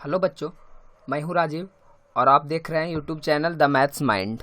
Hello बच्चों, मैं हूँ राजीव और आप देख रहे हैं YouTube channel the maths mind.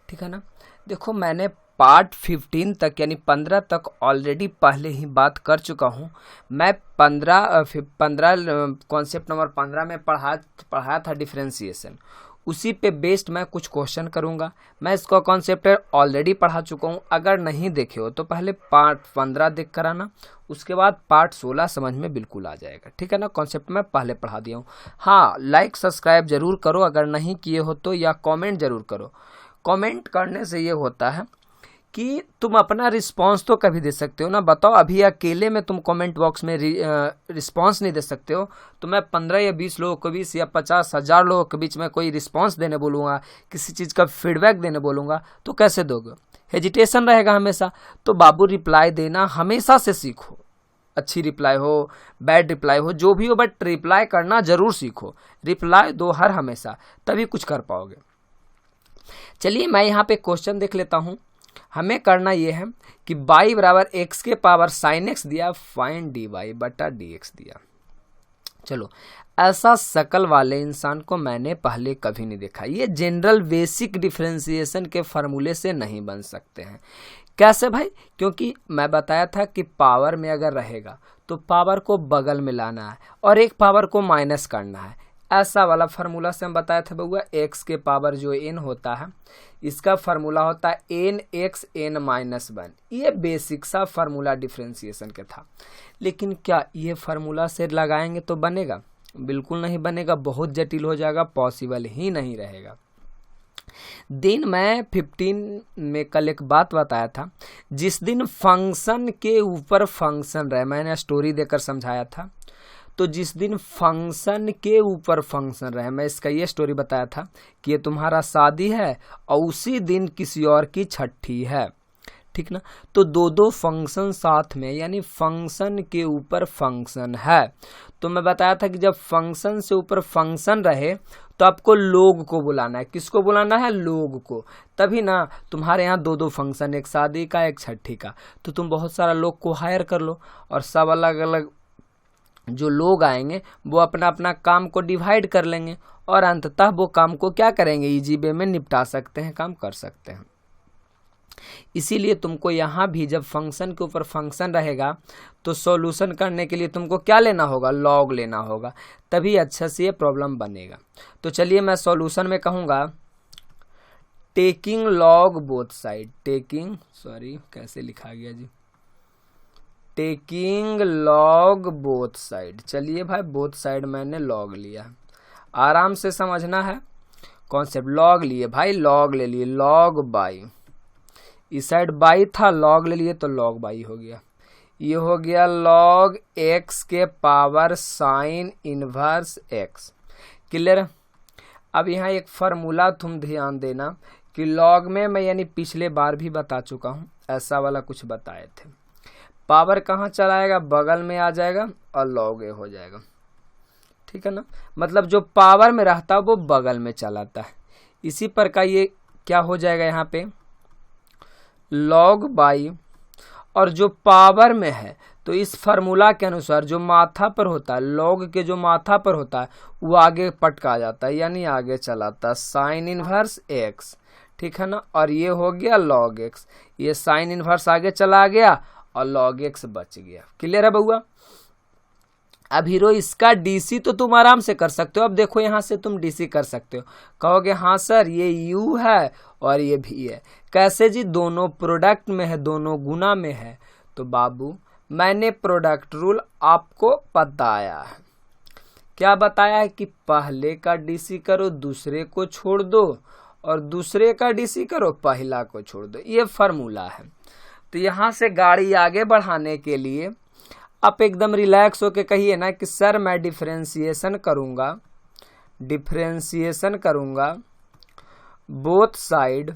ठीक है ना। देखो, मैंने पार्ट 15 तक यानी 15 तक ऑलरेडी पहले ही बात कर चुका हूँ। मैं 15 कॉन्सेप्ट नंबर 15 में पढ़ाया था डिफरेंशिएशन। उसी पे बेस्ड मैं कुछ क्वेश्चन करूँगा। मैं इसका कॉन्सेप्ट ऑलरेडी पढ़ा चुका हूँ। अगर नहीं देखे हो तो पहले पार्ट 15 देख कर आना, उसके बाद पार्ट 16 समझ में बिल्कुल आ जाएगा। ठीक है ना। कॉन्सेप्ट मैं पहले पढ़ा दिया हूँ। हाँ, लाइक सब्सक्राइब जरूर करो अगर नहीं किए हो तो, या कमेंट जरूर करो। कमेंट करने से ये होता है कि तुम अपना रिस्पांस तो कभी दे सकते हो ना। बताओ, अभी अकेले में तुम कमेंट बॉक्स में रिस्पांस नहीं दे सकते हो तो मैं 15 या 20 लोगों के बीच या 50,000 लोगों के बीच में कोई रिस्पांस देने बोलूँगा, किसी चीज़ का फीडबैक देने बोलूँगा तो कैसे दोगे? हेजिटेशन रहेगा हमेशा। तो बाबू, रिप्लाई देना हमेशा से सीखो। अच्छी रिप्लाई हो, बैड रिप्लाई हो, जो भी हो, बट रिप्लाई करना जरूर सीखो। रिप्लाई दो हर हमेशा, तभी कुछ कर पाओगे। चलिए, मैं यहाँ पे क्वेश्चन देख लेता हूँ। हमें करना ये है कि y बराबर x के पावर साइन x दिया, फाइंड dy बटा dx दिया। चलो, ऐसा शकल वाले इंसान को मैंने पहले कभी नहीं देखा। ये जनरल बेसिक डिफरेंशिएशन के फार्मूले से नहीं बन सकते हैं। कैसे भाई? क्योंकि मैं बताया था कि पावर में अगर रहेगा तो पावर को बगल में लाना है और एक पावर को माइनस करना है। ऐसा वाला फार्मूला से हम बताया था बउआ, x के पावर जो n होता है इसका फार्मूला होता है n(x n-1)। ये बेसिक सा फार्मूला डिफरेंशिएशन का था। लेकिन क्या ये फार्मूला से लगाएंगे तो बनेगा? बिल्कुल नहीं बनेगा, बहुत जटिल हो जाएगा, पॉसिबल ही नहीं रहेगा। दिन मैं 15 में कल एक बात बताया था, जिस दिन फंक्शन के ऊपर फंक्शन रहे, मैंने स्टोरी देकर समझाया था। तो जिस दिन फंक्शन के ऊपर फंक्शन रहे, मैं इसका ये स्टोरी बताया था कि ये तुम्हारा शादी है और उसी दिन किसी और की छठी है। ठीक ना। तो दो फंक्शन साथ में, यानी फंक्शन के ऊपर फंक्शन है। तो मैं बताया था कि जब फंक्शन से ऊपर फंक्शन रहे तो आपको लोग को बुलाना है। किसको बुलाना है? लोग को। तभी ना तुम्हारे यहाँ दो फंक्शन, एक शादी का एक छठी का, तो तुम बहुत सारा लोग को हायर कर लो और सब अलग अलग जो लोग आएंगे वो अपना अपना काम को डिवाइड कर लेंगे और अंततः वो काम को क्या करेंगे? इजी वे में निपटा सकते हैं, काम कर सकते हैं। इसीलिए तुमको यहाँ भी जब फंक्शन के ऊपर फंक्शन रहेगा तो सॉल्यूशन करने के लिए तुमको क्या लेना होगा? लॉग लेना होगा, तभी अच्छे से ये प्रॉब्लम बनेगा। तो चलिए, मैं सॉल्यूशन में कहूँगा टेकिंग लॉग बोथ साइड। कैसे लिखा गया जी? Taking log both side. चलिए भाई, बोथ साइड मैंने लॉग लिया, आराम से समझना है कॉन्सेप्ट। लॉग लिए भाई, लॉग ले लिए, लॉग बाई। इस साइड बाई था, लॉग ले लिए तो लॉग बाई हो गया। ये हो गया लॉग x के power sine inverse x। Clear? अब यहाँ एक फार्मूला तुम ध्यान देना कि लॉग में मैं यानी पिछले बार भी बता चुका हूँ, ऐसा वाला कुछ बताए थे। पावर कहाँ चलाएगा? बगल में आ जाएगा और लॉग ए हो जाएगा। ठीक है ना। मतलब जो पावर में रहता है वो बगल में चलाता है। इसी पर का ये क्या हो जाएगा यहाँ पे? Log by. और जो पावर में है तो इस फार्मूला के अनुसार जो माथा पर होता है, लॉग के जो माथा पर होता है वो आगे पटका जाता है, यानी आगे चलाता है, साइन इनवर्स एक्स। ठीक है ना। और ये हो गया लॉग एक्स, ये साइन इनवर्स आगे चला गया और लॉग एक्स बच गया। क्लियर है बउआ? अब हीरो, इसका डीसी तो तुम आराम से कर सकते हो। अब देखो, यहाँ से तुम डीसी कर सकते हो। कहोगे हाँ सर, ये यू है और ये भी है। कैसे जी? दोनों प्रोडक्ट में है, दोनों गुना में है। तो बाबू, मैंने प्रोडक्ट रूल आपको बताया है। क्या बताया है? कि पहले का डीसी करो, दूसरे को छोड़ दो, और दूसरे का डीसी करो, पहला को छोड़ दो। ये फार्मूला है। तो यहाँ से गाड़ी आगे बढ़ाने के लिए आप एकदम रिलैक्स होके कहिए ना कि सर मैं डिफरेंशिएशन करूँगा both side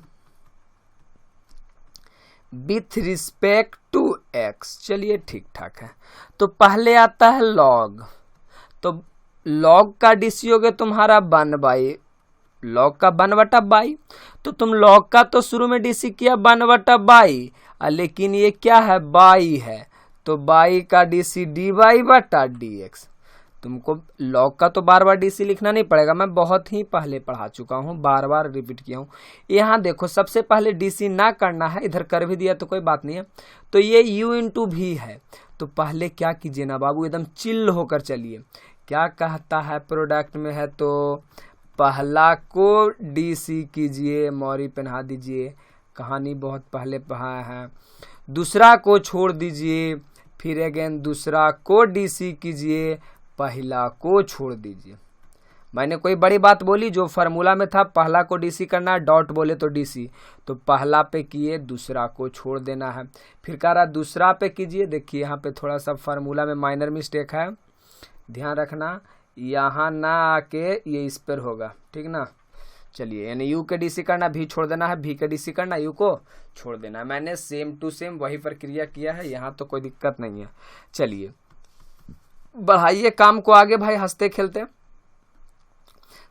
with respect to x. चलिए, ठीक ठाक है। तो पहले आता है लॉग। तो लॉग का डीसी हो गया तुम्हारा 1/, लॉग का 1/22। तो तुम लॉग का तो शुरू में डीसी किया 1/22, लेकिन ये क्या है? बाई है, तो बाई का डीसी dy बटा dx। तुमको लॉग का तो बार बार डीसी लिखना नहीं पड़ेगा, मैं बहुत ही पहले पढ़ा चुका हूँ, बार बार रिपीट किया हूँ। यहाँ देखो सबसे पहले डीसी ना करना है, इधर कर भी दिया तो कोई बात नहीं है। तो ये u इंटू भी है, तो पहले क्या कीजिए ना बाबू, एकदम चिल्ल होकर चलिए। क्या कहता है प्रोडक्ट में है तो पहला को डीसी कीजिए, मौरी पहना दीजिए, कहानी बहुत पहले पढ़ा है। दूसरा को छोड़ दीजिए, फिर अगेन दूसरा को डीसी कीजिए, पहला को छोड़ दीजिए। मैंने कोई बड़ी बात बोली? जो फार्मूला में था पहला को डीसी करना, डॉट बोले तो डीसी, तो पहला पे किए, दूसरा को छोड़ देना है। फिर कह रहा दूसरा पे कीजिए, देखिए यहाँ पे थोड़ा सा फार्मूला में माइनर मिस्टेक है, ध्यान रखना, यहाँ ना आके ये इस पर होगा, ठीक ना। चलिए, यानी यू के डीसी करना, भी छोड़ देना है, भी के डीसी करना, यू को छोड़ देना है। मैंने सेम टू सेम वही प्रक्रिया किया है, यहाँ तो कोई दिक्कत नहीं है। चलिए बढ़ाइए काम को आगे भाई, हंसते खेलते।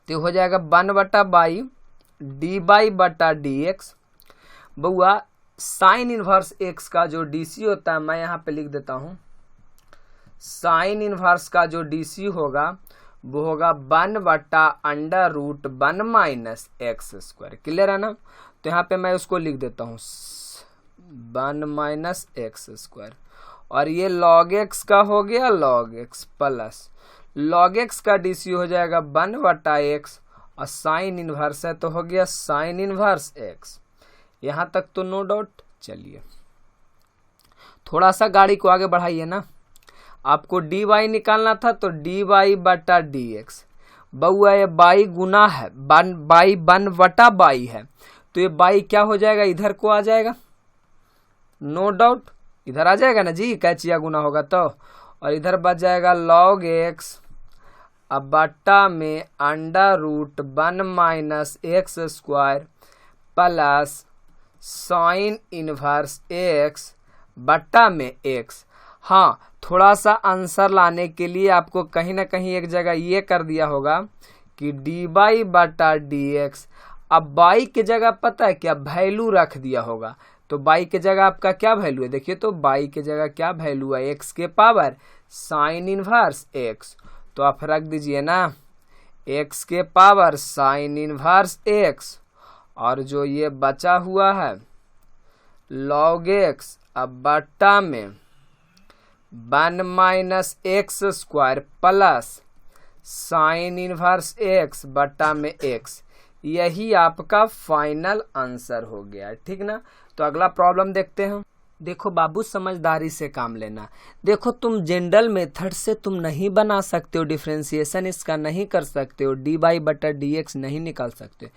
तो हो जाएगा 1/बाई डी बाई बटा डी एक्स। बउआ साइन इनवर्स एक्स का जो डीसी होता है, मैं यहाँ पे लिख देता हूँ, साइन इनवर्स का जो डीसी होगा वो होगा 1/√1 माइनस एक्स स्क्वायर। क्लियर है ना। तो यहाँ पे मैं उसको लिख देता हूँ 1 माइनस एक्स स्क्वायर, और ये लॉग एक्स का हो गया log x plus log x का डीसी हो जाएगा 1/x, और साइन इनवर्स है तो हो गया साइन इनवर्स एक्स। यहाँ तक तो नो डाउट। चलिए थोड़ा सा गाड़ी को आगे बढ़ाइए ना, आपको डी वाई निकालना था तो डी वाई बटा डी एक्स। बउआ ये बाई गुना है, बाई 1/बाई है, तो ये बाई क्या हो जाएगा, इधर को आ जाएगा, नो डाउट इधर आ जाएगा ना जी, कैचिया गुना होगा तो, और इधर बच जाएगा लॉग एक्स अब बट्टा में √1 minus x square plus sine inverse x बट्टा में एक्स। हाँ, थोड़ा सा आंसर लाने के लिए आपको कहीं ना कहीं एक जगह ये कर दिया होगा कि डी बाई बटा डी एक्स। अब बाई के जगह पता है क्या वैल्यू रख दिया होगा, तो बाई के जगह आपका क्या वैल्यू है, देखिए तो बाई के जगह क्या वैल्यू है, एक्स के पावर साइन इनवर्स एक्स, तो आप रख दीजिए ना एक्स के पावर साइन इनवर्स एक्स, और जो ये बचा हुआ है लॉग एक्स अब बट्टा में 1 minus x square plus sine inverse x बट्टा में एक्स। यही आपका फाइनल आंसर हो गया, ठीक ना। तो अगला प्रॉब्लम देखते हैं। देखो बाबू समझदारी से काम लेना। देखो तुम जनरल मेथड से तुम नहीं बना सकते हो, डिफरेंशिएशन इसका नहीं कर सकते हो, डी बाई बटा डी एक्स नहीं निकाल सकते।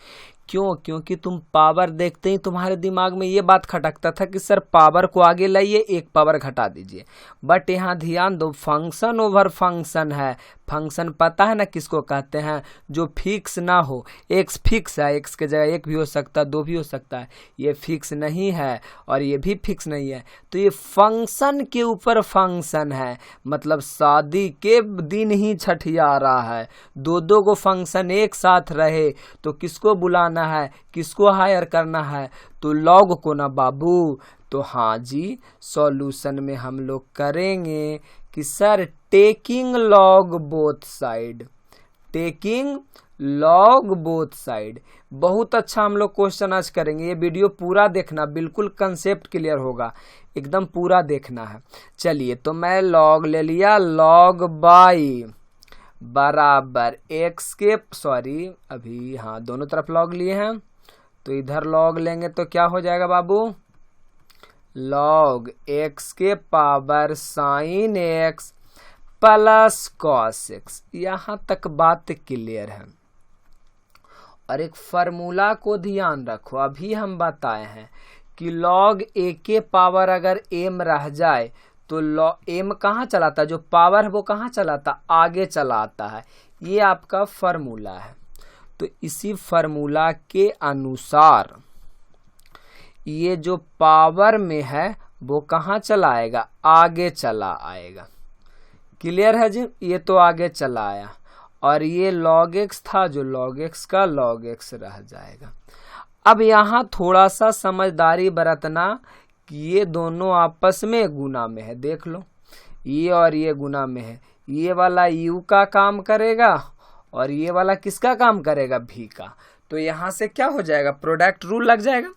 क्यों? क्योंकि तुम पावर देखते ही तुम्हारे दिमाग में ये बात खटकता था कि सर पावर को आगे लाइए, एक पावर घटा दीजिए। बट यहाँ ध्यान दो, फंक्शन ओवर फंक्शन है। फंक्शन पता है ना किसको कहते हैं, जो फिक्स ना हो। एक्स फिक्स है, एक्स के जगह एक भी हो सकता है, दो भी हो सकता है। ये फिक्स नहीं है और ये भी फिक्स नहीं है, तो ये फंक्शन के ऊपर फंक्शन है। मतलब शादी के दिन ही छठिया रहा है, दो को फंक्शन एक साथ रहे तो किसको बुलाना है, किसको हायर करना है, तो लॉग को ना बाबू। तो हाँ जी, सॉल्यूशन में हम लोग करेंगे कि sir taking log both side, taking log both side. बहुत अच्छा हम लोग क्वेश्चन आज करेंगे। ये वीडियो पूरा देखना, बिल्कुल कंसेप्ट क्लियर होगा, एकदम पूरा देखना है। चलिए तो मैं लॉग ले लिया, लॉग बाई बराबर एक्स के, सॉरी अभी हाँ दोनों तरफ लॉग लिए हैं, तो इधर लॉग लेंगे तो क्या हो जाएगा बाबू, लॉग एक्स के power sine x plus cos x. यहाँ तक बात क्लियर है। और एक फार्मूला को ध्यान रखो, अभी हम बताए हैं कि लॉग ए के पावर अगर एम रह जाए तो एम कहाँ चलाता है, जो पावर है वो कहाँ चलाता, आगे चलाता है। ये आपका फार्मूला है। तो इसी फार्मूला के अनुसार ये जो पावर में है वो कहाँ चलाएगा, आगे चला आएगा। क्लियर है जी, ये तो आगे चला आया, और ये लॉग एक्स था जो लॉग एक्स का लॉग एक्स रह जाएगा। अब यहाँ थोड़ा सा समझदारी बरतना कि ये दोनों आपस में गुना में है। देख लो, ये और ये गुना में है, ये वाला u का काम करेगा और ये वाला किसका काम करेगा, v का। तो यहाँ से क्या हो जाएगा, प्रोडक्ट रूल लग जाएगा।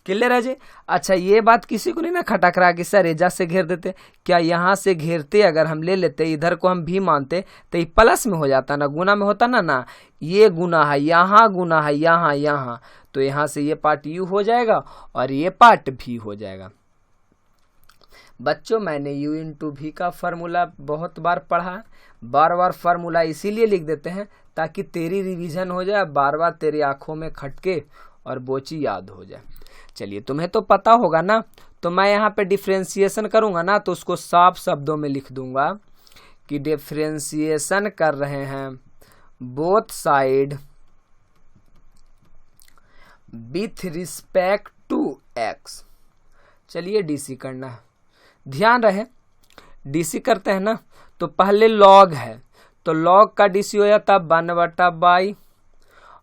क्लियर है जी। अच्छा ये बात किसी को नहीं ना खटक रहा कि सर एजा से घेर देते, क्या यहाँ से घेरते अगर हम ले लेते, इधर को हम भी मानते तो ये प्लस में हो जाता ना, गुना में होता ना ये गुना है यहाँ, गुना है यहाँ, तो यहाँ से ये पार्ट u हो जाएगा और ये पार्ट v हो जाएगा। बच्चों मैंने u इंटू v का फार्मूला बहुत बार पढ़ा, बार बार फार्मूला इसीलिए लिख देते हैं ताकि तेरी रिवीजन हो जाए, बार बार तेरी आंखों में खटके और बोची याद हो जाए। चलिए तुम्हें तो पता होगा ना, तो मैं यहाँ पे डिफ्रेंसिएशन करूँगा ना तो उसको साफ शब्दों में लिख दूंगा कि डिफ्रेंसिएशन कर रहे हैं both side with respect to x। चलिए डीसी करना है, ध्यान रहे डीसी करते हैं ना तो पहले लॉग है तो लॉग का डीसी हो जाता 1/बाई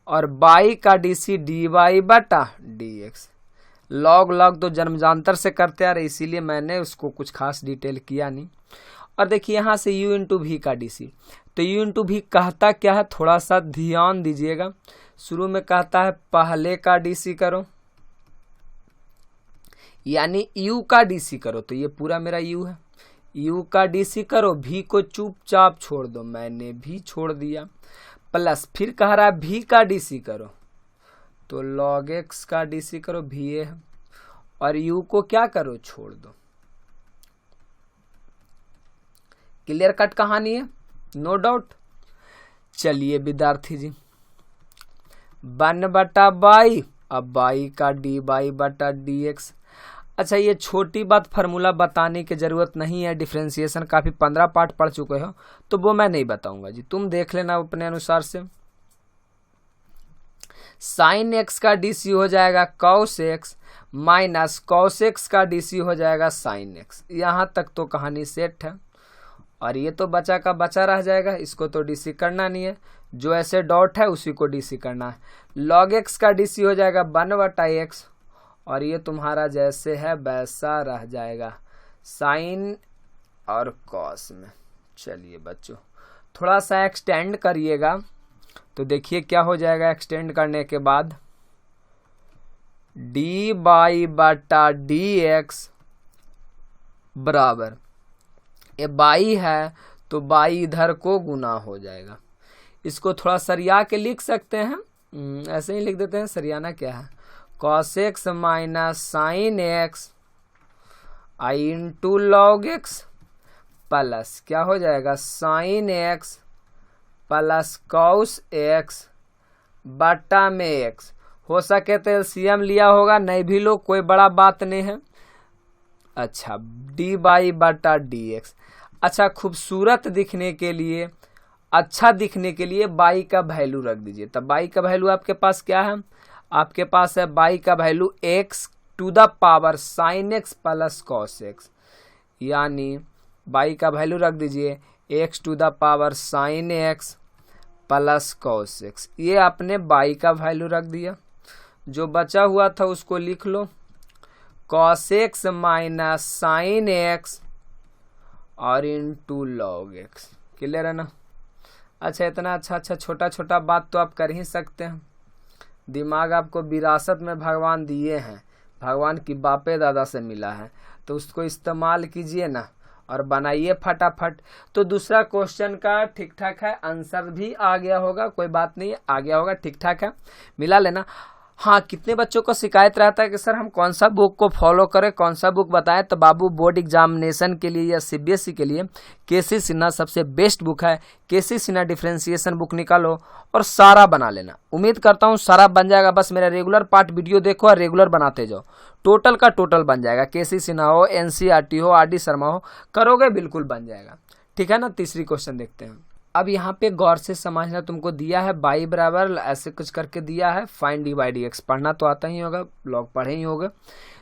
और बाई का डीसी dy/dx। लॉग लॉग तो जन्मजांतर से करते आ रहे, इसीलिए मैंने उसको कुछ खास डिटेल किया नहीं। और देखिए यहाँ से u इंटू वी का डीसी, तो u इंटू वी कहता क्या है, थोड़ा सा ध्यान दीजिएगा। शुरू में कहता है पहले का डीसी करो, यानी u का डीसी करो, तो ये पूरा मेरा u है, u का डीसी करो, v को चुपचाप छोड़ दो, मैंने भी छोड़ दिया, प्लस फिर कह रहा है v का डीसी करो, तो log x का डीसी करो, va है, और u को क्या करो, छोड़ दो। क्लियर कट कहानी है, नो डाउट। चलिए विद्यार्थी जी 1/बाई, अब बाई का dy/dx। अच्छा ये छोटी बात फार्मूला बताने की जरूरत नहीं है, डिफरेंशिएशन काफी 15 पार्ट पढ़ चुके हो तो वो मैं नहीं बताऊंगा जी, तुम देख लेना अपने अनुसार से। साइन x का डीसी हो जाएगा cos x minus cos x का डीसी हो जाएगा साइन x। यहाँ तक तो कहानी सेट है, और ये तो बचा का बचा रह जाएगा, इसको तो डीसी करना नहीं है, जो ऐसे डॉट है उसी को डीसी करना है। log x का डीसी हो जाएगा 1/x और ये तुम्हारा जैसे है वैसा रह जाएगा साइन और कॉस में। चलिए बच्चों थोड़ा सा एक्सटेंड करिएगा तो देखिए क्या हो जाएगा। एक्सटेंड करने के बाद dy/dx बराबर, ये बाई है तो बाई इधर को गुना हो जाएगा। इसको थोड़ा सरिया के लिख सकते हैं, ऐसे ही लिख देते हैं, सरियाना क्या है, cos x minus sine x आई इंटू लॉग x प्लस क्या हो जाएगा sine x plus cos x बटा में x। हो सके तो एलसीएम लिया होगा, नहीं भी लो कोई बड़ा बात नहीं है। अच्छा dy/dx। अच्छा खूबसूरत दिखने के लिए, अच्छा दिखने के लिए बाई का वैल्यू रख दीजिए। तब बाई का वैल्यू आपके पास क्या है, आपके पास है बाई का value x to the power sine x plus cos x, यानी बाई का वैल्यू रख दीजिए x to the power sine x plus cos x। ये आपने बाई का वैल्यू रख दिया, जो बचा हुआ था उसको लिख लो cos x minus sine x और इंटू लॉग x। क्लियर है ना। अच्छा इतना अच्छा छोटा छोटा बात तो आप कर ही सकते हैं, दिमाग आपको विरासत में भगवान दिए हैं, भगवान की बापे दादा से मिला है, तो उसको इस्तेमाल कीजिए ना और बनाइए फटाफट। तो दूसरा क्वेश्चन का ठीक ठाक है, आंसर भी आ गया होगा, कोई बात नहीं, आ गया होगा, ठीक ठाक है, मिला लेना। हाँ कितने बच्चों को शिकायत रहता है कि सर हम कौन सा बुक को फॉलो करें, कौन सा बुक बताएं, तो बाबू बोर्ड एग्जामिनेशन के लिए या सीबीएसई के लिए केसी सिन्हा सबसे बेस्ट बुक है। केसी सिन्हा डिफरेंशिएशन बुक निकालो और सारा बना लेना। उम्मीद करता हूँ सारा बन जाएगा, बस मेरा रेगुलर पार्ट वीडियो देखो और रेगुलर बनाते जाओ, टोटल का टोटल बन जाएगा। केसी सिन्हा हो, एनसीईआरटी हो, आरडी शर्मा हो, करोगे बिल्कुल बन जाएगा। ठीक है ना। तीसरी क्वेश्चन देखते हैं। अब यहाँ पे गौर से समझना, तुमको दिया है बाई बराबर ऐसे कुछ करके दिया है, फाइंड dy/dx, पढ़ना तो आता ही होगा, लॉग पढ़े ही होगा।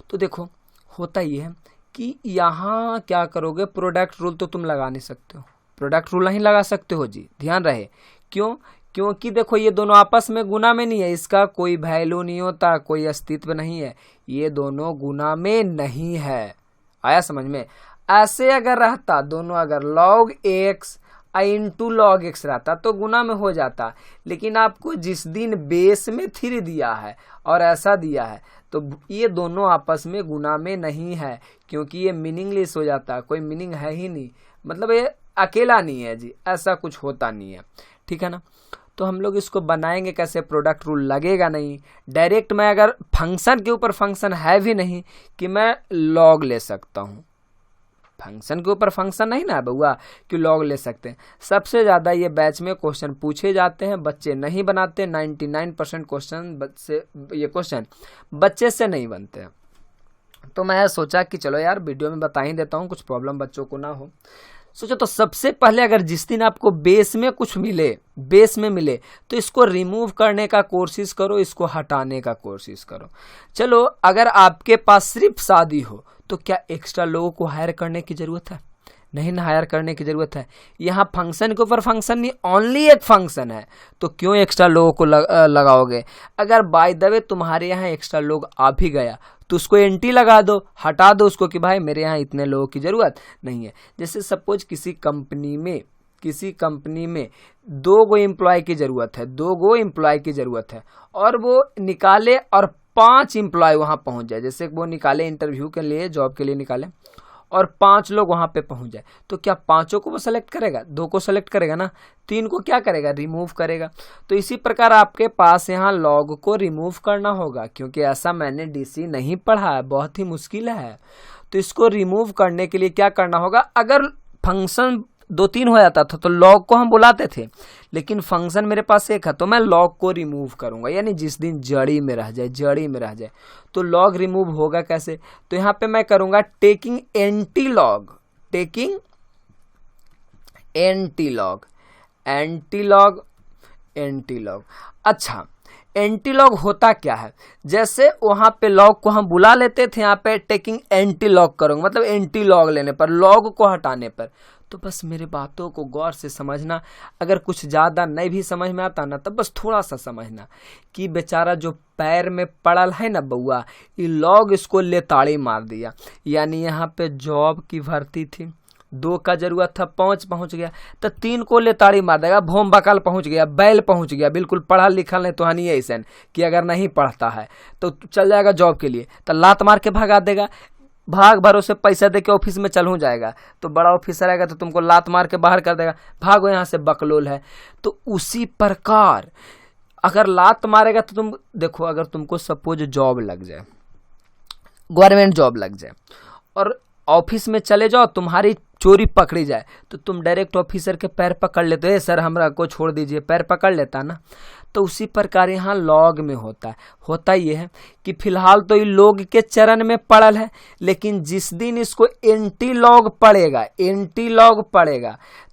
तो देखो होता ये है कि यहाँ क्या करोगे, प्रोडक्ट रूल तो तुम लगा नहीं सकते हो, प्रोडक्ट रूल नहीं लगा सकते हो जी, ध्यान रहे। क्यों? क्योंकि देखो ये दोनों आपस में गुना में नहीं है, इसका कोई वैल्यू नहीं होता, कोई अस्तित्व नहीं है, ये दोनों गुना में नहीं है। आया समझ में। ऐसे अगर रहता दोनों, अगर log x into log x रहता तो गुना में हो जाता, लेकिन आपको जिस दिन बेस में 3 दिया है और ऐसा दिया है तो ये दोनों आपस में गुना में नहीं है, क्योंकि ये मीनिंगलेस हो जाता है, कोई मीनिंग है ही नहीं, मतलब ये अकेला नहीं है जी, ऐसा कुछ होता नहीं है, ठीक है ना। तो हम लोग इसको बनाएंगे कैसे, प्रोडक्ट रूल लगेगा नहीं, डायरेक्ट मैं अगर फंक्शन के ऊपर फंक्शन है भी नहीं कि मैं लॉग ले सकता हूँ, फंक्शन के ऊपर फंक्शन नहीं ना बउआ कि लॉग ले सकते हैं। सबसे ज़्यादा ये बैच में क्वेश्चन पूछे जाते हैं, बच्चे नहीं बनाते, 99% क्वेश्चन बच्चे से नहीं बनते हैं। तो मैं सोचा कि चलो यार वीडियो में बता ही देता हूँ, कुछ प्रॉब्लम बच्चों को ना हो। सोचो तो सबसे पहले अगर जिस दिन आपको बेस में कुछ मिले, बेस में मिले तो इसको रिमूव करने का कोशिश करो, इसको हटाने का कोशिश करो। चलो अगर आपके पास सिर्फ शादी हो तो क्या एक्स्ट्रा लोगों को हायर करने की जरूरत है? नहीं ना, हायर करने की जरूरत है। यहाँ फंक्शन के ऊपर फंक्शन नहीं, ओनली एक फंक्शन है, तो क्यों एक्स्ट्रा लोगों को लगाओगे? अगर बाय द वे तुम्हारे यहाँ एक्स्ट्रा लोग आ भी गया तो उसको एंटी लगा दो, हटा दो उसको कि भाई मेरे यहाँ इतने लोगों की जरूरत नहीं है। जैसे सपोज किसी कंपनी में 2 गो एम्प्लॉय की जरूरत है, 2 गो एम्प्लॉय की जरूरत है और वो निकाले और 5 एम्प्लॉय वहां पहुंच जाए, जैसे वो निकाले इंटरव्यू के लिए, जॉब के लिए निकाले और 5 लोग वहां पे पहुंच जाए, तो क्या 5 को वो सेलेक्ट करेगा? 2 को सेलेक्ट करेगा ना, 3 को क्या करेगा? रिमूव करेगा। तो इसी प्रकार आपके पास यहाँ लॉग को रिमूव करना होगा, क्योंकि ऐसा मैंने डीसी नहीं पढ़ा है, बहुत ही मुश्किल है। तो इसको रिमूव करने के लिए क्या करना होगा, अगर फंक्शन 2-3 हो जाता था तो लॉग को हम बुलाते थे, लेकिन फंक्शन मेरे पास एक है तो मैं लॉग को रिमूव करूंगा, यानी जिस दिन जड़ी में रह जाए। तो लॉग रिमूव होगा कैसे? तो यहाँ पे मैं करूंगा टेकिंग एंटी लॉग। अच्छा, एंटी लॉग होता क्या है? जैसे वहां पे लॉग को हम बुला लेते थे, यहाँ पे टेकिंग एंटी लॉग करूंगा, मतलब एंटी लॉग लेने पर, लॉग को हटाने पर। तो बस मेरे बातों को गौर से समझना, अगर कुछ ज़्यादा नहीं भी समझ में आता ना तो बस थोड़ा सा समझना कि बेचारा जो पैर में पड़ल है ना बउआ, ये लॉग इसको लेताड़ी मार दिया। यानी यहाँ पे जॉब की भर्ती थी, 2 का जरूरत था, 5 पहुंच गया, तो 3 को लेताड़ी मार देगा, भोम बकाल पहुंच गया, बैल पहुंच गया, बिल्कुल पढ़ा लिखा नहीं तो हनी ऐसा कि अगर नहीं पढ़ता है तो चल जाएगा जॉब के लिए, तो लात मार के भगा देगा, भाग भरोसे पैसा दे के ऑफिस में चलू जाएगा, तो बड़ा ऑफिसर आएगा तो तुमको लात मार के बाहर कर देगा, भागो यहाँ से बकलोल है। तो उसी प्रकार अगर लात मारेगा तो तुम देखो, अगर तुमको सपोज जॉब लग जाए, गवर्नमेंट जॉब लग जाए और ऑफिस में चले जाओ, तुम्हारी चोरी पकड़ी जाए, तो तुम डायरेक्ट ऑफिसर के पैर पकड़ लेते हो, सर हमरा को छोड़ दीजिए, पैर पकड़ लेता ना। तो उसी प्रकार यहाँ लॉग में होता ये है कि फिलहाल तो ये लोग के चरण में पड़ल है, लेकिन जिस दिन इसको एंटी लॉग पड़ेगा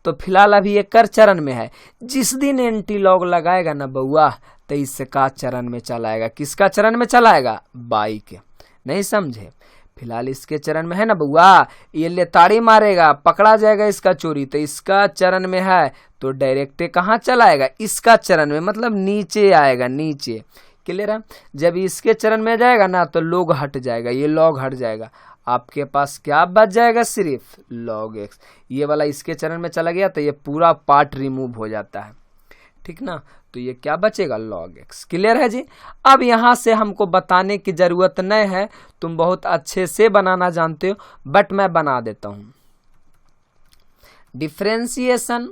तो फिलहाल अभी ये कर चरण में है। जिस दिन एंटी लॉग लगाएगा ना बउआ तो इसका चरण में चलाएगा। किसका चरण में चलाएगा? बाई के। नहीं समझे? फिलहाल इसके चरण में है ना बउआ, ये लेताड़ी मारेगा, पकड़ा जाएगा इसका चोरी, तो इसका चरण में है तो डायरेक्ट कहाँ चलाएगा? इसका चरण में, मतलब नीचे आएगा, नीचे। क्लियर है? जब इसके चरण में जाएगा ना तो लोग हट जाएगा, ये लॉग हट जाएगा, आपके पास क्या बच जाएगा? सिर्फ लॉग एक्स। ये वाला इसके चरण में चला गया तो ये पूरा पार्ट रिमूव हो जाता है, ठीक ना। तो ये क्या बचेगा? Log x. क्लियर है जी? अब यहां से हमको बताने की जरूरत नहीं है, तुम बहुत अच्छे से बनाना जानते हो, बट मैं बना देता हूं। Differentiation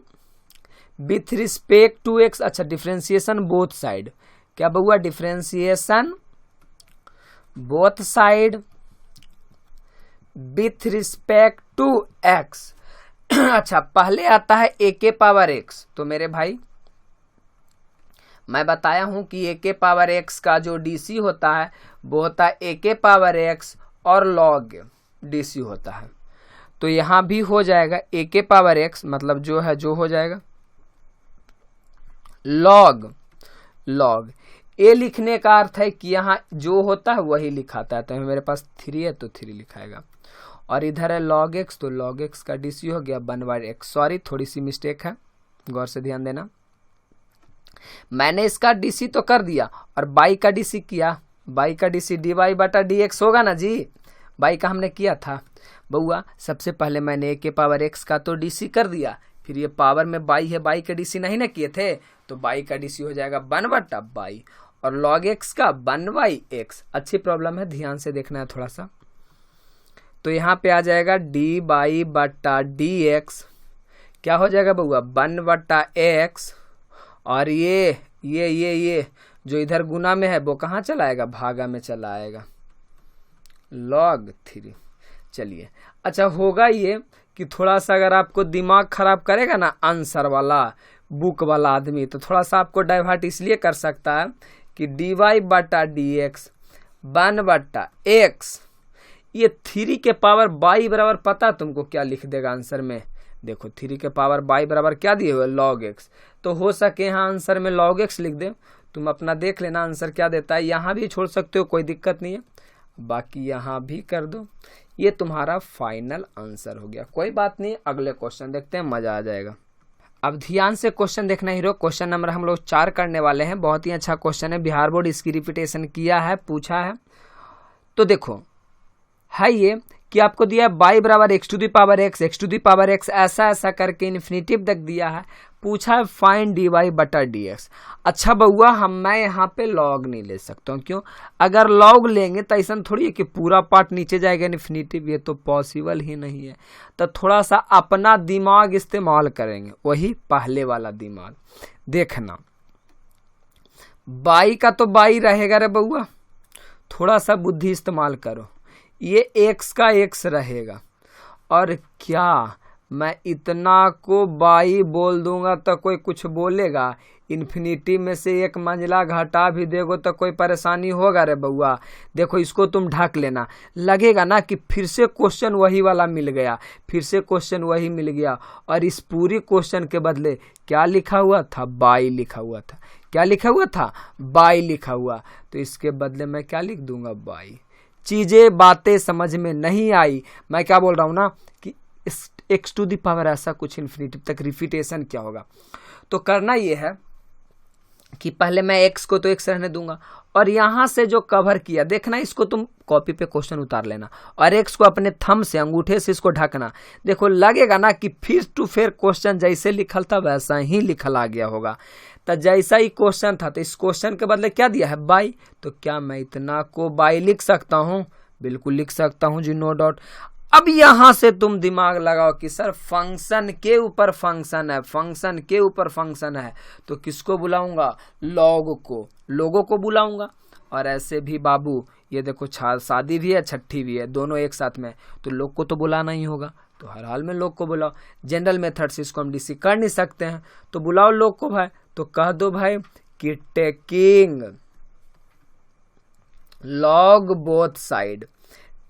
with respect to x. अच्छा, डिफरेंशिएशन बोथ साइड। क्या बउआ? Differentiation both side with respect to x. अच्छा, पहले आता है ए के पावर एक्स। तो मेरे भाई मैं बताया हूं कि ए के पावर एक्स का जो डीसी होता है वो होता है ए के पावर एक्स और लॉग डीसी होता है। तो यहां भी हो जाएगा ए के पावर एक्स, मतलब जो है जो हो जाएगा लॉग। ए लिखने का अर्थ है कि यहाँ जो होता है वही लिखाता है, तो मेरे पास 3 है तो 3 लिखाएगा, और इधर है लॉग एक्स, तो लॉग एक्स का डीसी हो गया 1/x। सॉरी, थोड़ी सी मिस्टेक है, गौर से ध्यान देना। मैंने इसका डीसी तो कर दिया और बाई का डीसी किया। बाई का डीसी dy/dx होगा ना जी, बाई का हमने किया था बउआ। सबसे पहले मैंने ए के पावर एक्स का तो डीसी कर दिया, फिर ये पावर में बाई है, बाई का डीसी नहीं ना किए थे, तो बाई का डीसी हो जाएगा 1/बाई और लॉग एक्स का 1/x। अच्छी प्रॉब्लम है, ध्यान से देखना है थोड़ा सा। तो यहाँ पे आ जाएगा dy/dx, क्या हो जाएगा बउआ 1/x, और ये जो इधर गुना में है वो कहाँ चला आएगा, भागा में चला आएगा, log 3। चलिए अच्छा होगा ये कि थोड़ा सा अगर आपको दिमाग खराब करेगा ना आंसर वाला बुक वाला आदमी, तो थोड़ा सा आपको डाइवर्ट इसलिए कर सकता है कि dy/dx 1/x, ये 3 के पावर बाई बराबर पता तुमको क्या लिख देगा आंसर में, देखो 3 के पावर बाई बराबर क्या दिए हुए log x, तो हो सके यहाँ आंसर में log x लिख दे, तुम अपना देख लेना आंसर क्या देता है। यहाँ भी छोड़ सकते हो, कोई दिक्कत नहीं है, बाकी यहाँ भी कर दो। ये तुम्हारा फाइनल आंसर हो गया, कोई बात नहीं। अगले क्वेश्चन देखते हैं, मजा आ जाएगा। अब ध्यान से क्वेश्चन देखना हीरो। क्वेश्चन नंबर हम लोग 4 करने वाले हैं, बहुत ही अच्छा क्वेश्चन है, बिहार बोर्ड इसकी रिपीटेशन किया है, पूछा है। तो देखो है ये कि आपको दिया है बाई बराबर x⁴x ऐसा करके इन्फिनिटिव तक दिया है, पूछा है फाइंड dy/dx। अच्छा बउआ मैं यहाँ पे लॉग नहीं ले सकता हूँ, क्यों? अगर लॉग लेंगे तो ऐसा थोड़ी है कि पूरा पार्ट नीचे जाएगा इन्फिनिटिव, ये तो पॉसिबल ही नहीं है। तो थोड़ा सा अपना दिमाग इस्तेमाल करेंगे, वही पहले वाला दिमाग। देखना बाई का तो बाई रहेगा रे बउआ, थोड़ा सा बुद्धि इस्तेमाल करो, ये x का x रहेगा, और क्या मैं इतना को बाई बोल दूंगा तो कोई कुछ बोलेगा? इन्फिनिटी में से एक मंजिला घटा भी देगो तो कोई परेशानी होगा रे बउआ। देखो इसको तुम ढक लेना, लगेगा ना कि फिर से क्वेश्चन वही वाला मिल गया, फिर से क्वेश्चन वही मिल गया, और इस पूरी क्वेश्चन के बदले क्या लिखा हुआ था, बाई लिखा हुआ था। क्या लिखा हुआ था, बाई लिखा हुआ, तो इसके बदले मैं क्या लिख दूंगा, बाई। चीजें बातें समझ में नहीं आई, मैं क्या बोल रहा हूं ना कि x⁴ ऐसा कुछ इन्फिनिटी तक रिपीटेशन क्या होगा। तो करना ये है कि पहले मैं x को तो x रहने दूंगा, और यहां से जो कवर किया देखना, इसको तुम कॉपी पे क्वेश्चन उतार लेना, और x को अपने थंब से अंगूठे से इसको ढकना। देखो लगेगा ना कि फिर टू फिर क्वेश्चन जैसे लिखल था वैसा ही लिखल आ गया होगा। तो जैसा ही क्वेश्चन था, तो इस क्वेश्चन के बदले क्या दिया है, बाई। तो क्या मैं इतना को बाई लिख सकता हूं? बिल्कुल लिख सकता हूं जी, नो डाउट। अब यहां से तुम दिमाग लगाओ कि सर फंक्शन के ऊपर फंक्शन है, फंक्शन के ऊपर फंक्शन है, तो किसको बुलाऊंगा, लॉग को, लोगों को बुलाऊंगा। और ऐसे भी बाबू ये देखो शादी भी है छठी भी है, दोनों एक साथ में, तो लोग को तो बुलाना ही होगा, तो हर हाल में लोग को बुलाओ। जनरल मेथड से इसको हम डीसी कर नहीं सकते हैं, तो बुलाओ लोग को भाई। तो कह दो भाई कि taking log both side,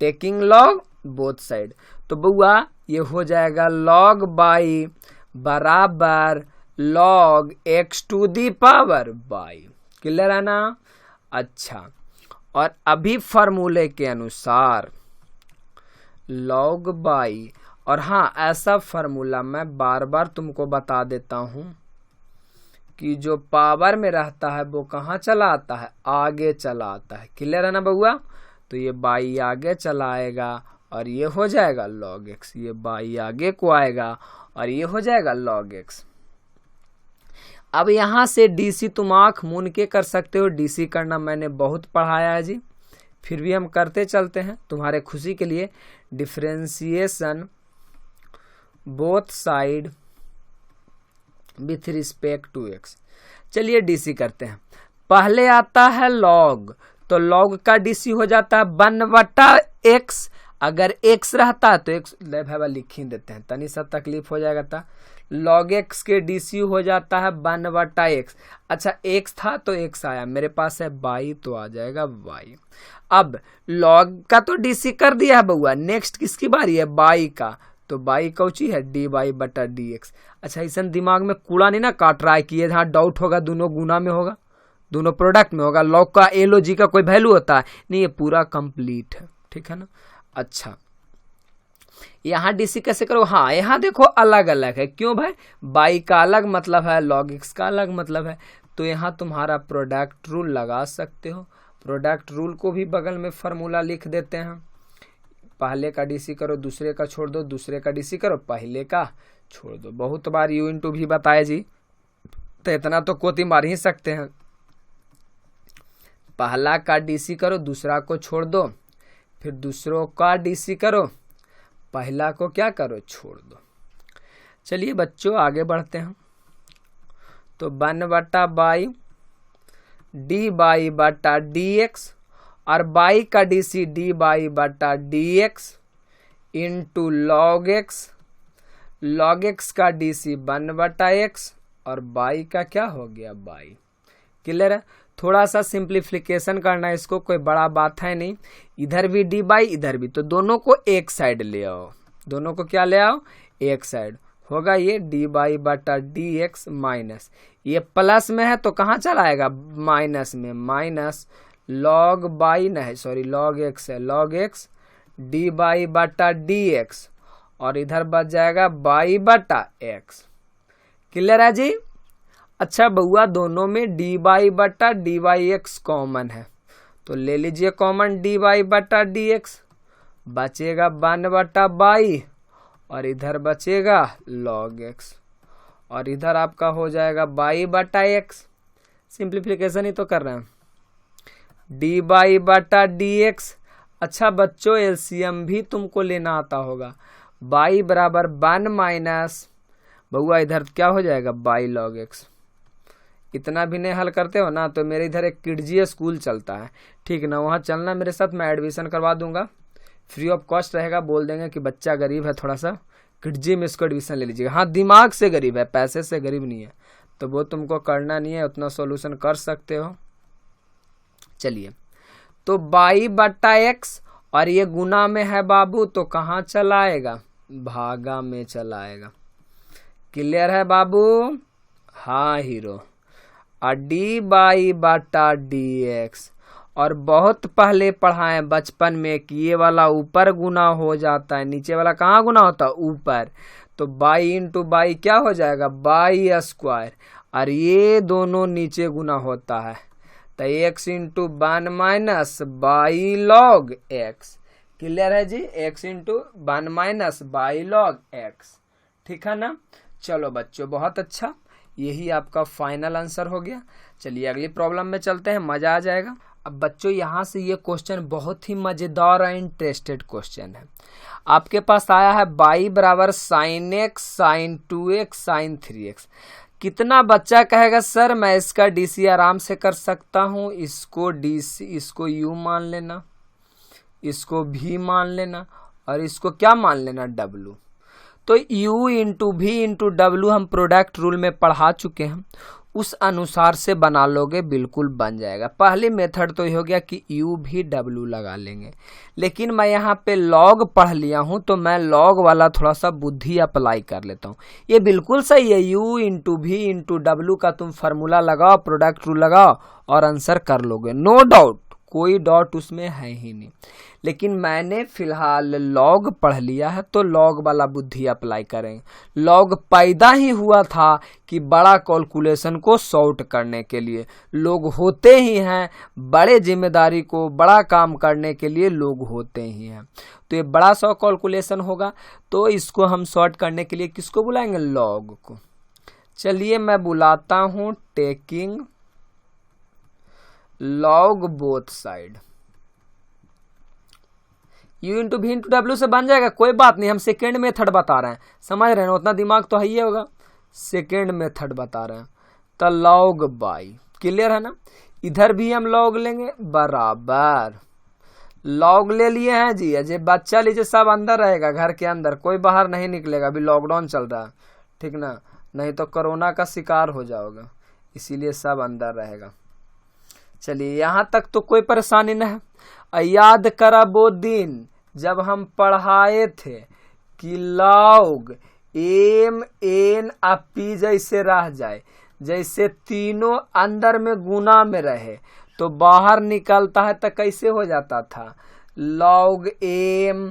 taking log both side. तो बउआ ये हो जाएगा log बाई बराबर log x⁴बाई। क्लियर है ना? अच्छा, और अभी फॉर्मूले के अनुसार log बाई, और हाँ ऐसा फॉर्मूला मैं बार बार तुमको बता देता हूं कि जो पावर में रहता है वो कहाँ चला आता है, आगे चला आता है। क्लियर है ना बउआ? तो ये बाई आगे चला आएगा और ये हो जाएगा log x, ये बाई आगे को आएगा और ये हो जाएगा log x। अब यहां से डीसी तुम आंख मूंद के कर सकते हो, डीसी करना मैंने बहुत पढ़ाया है जी, फिर भी हम करते चलते हैं तुम्हारे खुशी के लिए। Differentiation both side with respect to x। चलिए डीसी करते हैं। पहले आता है log, तो log का डीसी हो जाता है 1/x। अगर x रहता है तो x ले भाई लिख ही देते हैं, तनी सा तकलीफ हो जाएगा था। log x के डीसी हो जाता है 1/x। अच्छा x था तो x आया, मेरे पास है बाई तो आ जाएगा y। अब log का तो डीसी कर दिया है बउआ, नेक्स्ट किसकी बारी है, बाई का, तो बाई कौची है dy/dx। अच्छा ऐसा दिमाग में कूड़ा नहीं ना काट रहा है कि ये जहाँ डाउट होगा दोनों गुना में होगा, दोनों प्रोडक्ट में होगा, log का एल जी का कोई वैल्यू होता है नहीं, ये पूरा कंप्लीट है, ठीक है ना। अच्छा यहाँ डीसी कैसे करो, हाँ यहाँ देखो अलग अलग है, क्यों भाई, बाई का अलग मतलब है, log x का अलग मतलब है, तो यहाँ तुम्हारा प्रोडक्ट रूल लगा सकते हो। प्रोडक्ट रूल को भी बगल में फॉर्मूला लिख देते हैं पहले का डीसी करो, दूसरे का छोड़ दो, दूसरे का डीसी करो, पहले का छोड़ दो। बहुत बार यू इंटू भी बताया जी, तो इतना तो कोती मार ही सकते हैं। पहला का डीसी करो, दूसरा को छोड़ दो, फिर दूसरों का डीसी करो, पहला को क्या करो, छोड़ दो। चलिए बच्चों आगे बढ़ते हैं। तो 1/22 डी बाई बटा डी एक्स, और बाई का डीसी डी बाई बटा d x into log x, log x का डीसी 1/x, और बाई का क्या हो गया, बाई। क्लियर है? थोड़ा सा सिंप्लीफिकेशन करना है इसको, कोई बड़ा बात है नहीं। इधर भी डी बाई, इधर भी, तो दोनों को एक साइड ले आओ, दोनों को क्या ले आओ, एक साइड। होगा ये डी बाई बटा डी एक्स माइनस, ये प्लस में है तो कहाँ चला आएगा, माइनस में, माइनस लॉग बाई नहीं सॉरी लॉग एक्स है, लॉग एक्स डी बाई बटा डी एक्स, और इधर बच जाएगा बाई बटा एक्स। क्लियर है जी? अच्छा बउआ, दोनों में डी बाई बटा डी बाई एक्स कॉमन है, तो ले लीजिए कॉमन डी बाई बटा डी एक्स, बचेगा 1/22, और इधर बचेगा log x, और इधर आपका हो जाएगा बाई बटा एक्स। सिंप्लीफिकेशन ही तो कर रहे हैं, डी बाई बटा डी एक्स। अच्छा बच्चों, एलसीएम भी तुमको लेना आता होगा। बाई बराबर 1 माइनस, बउआ इधर क्या हो जाएगा, बाई log x। इतना भी नहीं हल करते हो ना, तो मेरे इधर एक किडजी स्कूल चलता है, ठीक ना, वहाँ चलना मेरे साथ, मैं एडमिशन करवा दूंगा, फ्री ऑफ कॉस्ट रहेगा। बोल देंगे कि बच्चा गरीब है, थोड़ा सा किडजी में इसको एडमिशन ले लीजिएगा। हाँ, दिमाग से गरीब है, पैसे से गरीब नहीं है, तो वो तुमको करना नहीं है, उतना सॉल्यूशन कर सकते हो। चलिए, तो बाई बटा एक्स, और ये गुना में है बाबू, तो कहाँ चला आएगा, भागा में चला आएगा। क्लियर है बाबू? हाँ हीरो। और डी बाई बटा डी एक्स, और बहुत पहले पढ़ाए बचपन में कि ये वाला ऊपर गुना हो जाता है, नीचे वाला कहाँ गुना होता है, ऊपर। तो बाई इंटू बाई क्या हो जाएगा, बाई स्क्वायर, और ये दोनों नीचे गुना होता है, तो x into 1 minus by log x. Clear है जी? X into 1 minus by log x. ठीक है ना? चलो बच्चों, बहुत अच्छा, यही आपका फाइनल आंसर हो गया। चलिए अगली प्रॉब्लम में चलते हैं, मजा आ जाएगा। अब बच्चों यहाँ से ये क्वेश्चन बहुत ही मजेदार और इंटरेस्टेड क्वेश्चन है। आपके पास आया है बाई बराबर sign x, sine 2x, sine 3x। कितना बच्चा कहेगा सर मैं इसका डीसी आराम से कर सकता हूँ, इसको डीसी, इसको यू मान लेना, इसको भी मान लेना, और इसको क्या मान लेना, डब्लू। तो u इंटू भी इंटू डब्लू हम प्रोडक्ट रूल में पढ़ा चुके हैं, उस अनुसार से बना लोगे, बिल्कुल बन जाएगा। पहली मेथड तो ये हो गया कि u भी w लगा लेंगे, लेकिन मैं यहाँ पे log पढ़ लिया हूँ, तो मैं log वाला थोड़ा सा बुद्धि अप्लाई कर लेता हूँ। ये बिल्कुल सही है, u इंटू भी इंटू डब्लू का तुम फार्मूला लगाओ, प्रोडक्ट रूल लगाओ, और आंसर कर लोगे, नो डाउट, कोई डॉट उसमें है ही नहीं। लेकिन मैंने फिलहाल लॉग पढ़ लिया है, तो लॉग वाला बुद्धि अप्लाई करेंगे। लॉग पैदा ही हुआ था कि बड़ा कैलकुलेशन को सॉर्ट करने के लिए, लोग होते ही हैं, बड़े जिम्मेदारी को, बड़ा काम करने के लिए लोग होते ही हैं। तो ये बड़ा सा कैलकुलेशन होगा, तो इसको हम सॉर्ट करने के लिए किसको बुलाएंगे, लॉग को। चलिए मैं बुलाता हूँ taking log both side. u into भी इंटू डब्ल्यू से बन जाएगा, कोई बात नहीं, हम सेकेंड मेथड बता रहे हैं, समझ रहे हैं, उतना दिमाग तो है ही होगा, सेकेंड मेथड बता रहे हैं। तो लॉग बाई, क्लियर है ना? इधर भी हम लॉग लेंगे, बराबर लॉग ले लिए हैं जी। अजय बच्चा लीजिए, सब अंदर रहेगा, घर के अंदर, कोई बाहर नहीं निकलेगा, अभी लॉकडाउन चल रहा है, ठीक ना, नहीं तो कोरोना का शिकार हो जाओगे, इसीलिए सब अंदर रहेगा। चलिए यहाँ तक तो कोई परेशानी न है। याद करा वो दिन जब हम पढ़ाए थे कि लॉग एम एन और पी जैसे रह जाए, जैसे तीनों अंदर में गुना में रहे तो बाहर निकलता है, तो कैसे हो जाता था, लॉग एम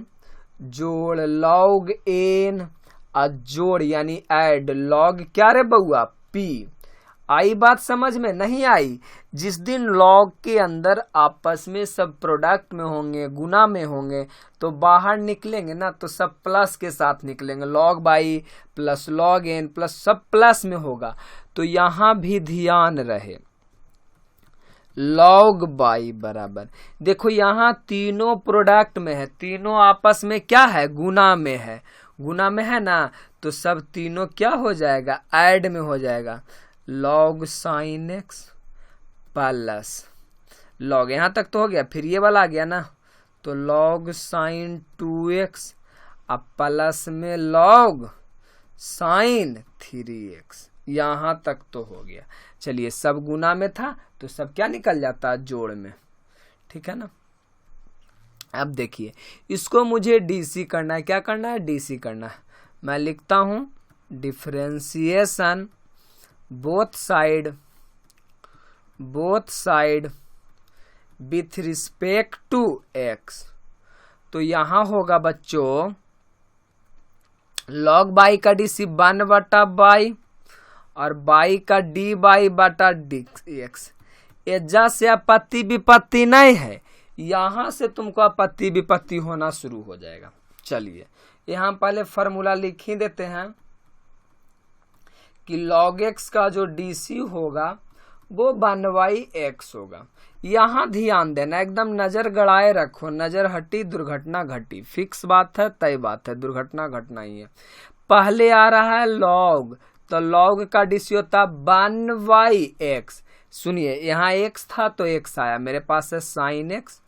जोड़ लॉग एन और जोड़ यानी ऐड लॉग क्या रे बउआ, पी, आई बात समझ में? नहीं आई। जिस दिन लॉग के अंदर आपस में सब प्रोडक्ट में होंगे, गुना में होंगे, तो बाहर निकलेंगे ना तो सब प्लस के साथ निकलेंगे। Log y plus log n plus सब प्लस में होगा। तो यहां भी ध्यान रहे, लॉग बाई बराबर, देखो यहां तीनों प्रोडक्ट में है, तीनों आपस में क्या है? गुना में है। गुना में है ना, तो सब तीनों क्या हो जाएगा? ऐड में हो जाएगा। Log sine x plus log, यहां तक तो हो गया, फिर ये वाला आ गया ना, तो लॉग साइन 2x अब प्लस में लॉग साइन 3x, यहां तक तो हो गया। चलिए, सब गुना में था तो सब क्या निकल जाता है? जोड़ में। ठीक है ना। अब देखिए, इसको मुझे डीसी करना है। क्या करना है? डीसी करना है। मैं लिखता हूं differentiation both side with respect to x। तो यहां होगा बच्चों लॉग बाई का डीसी 1/बाई और बाई का डी बाई बटा डी एक्स। एजा से आपत्ति विपत्ति नहीं है, यहां से तुमको आपत्ति विपत्ति होना शुरू हो जाएगा। चलिए, यहां पहले फॉर्मूला लिख ही देते हैं कि log x का जो डीसी होगा वो 1/x होगा। यहां ध्यान देना, एकदम नजर गड़ाए रखो, नजर हटी दुर्घटना घटी। फिक्स बात है, तय बात है, दुर्घटना घटना ही है। पहले आ रहा है log, तो log का डीसी होता 1/x। सुनिए, यहाँ x था तो x आया, मेरे पास है साइन x,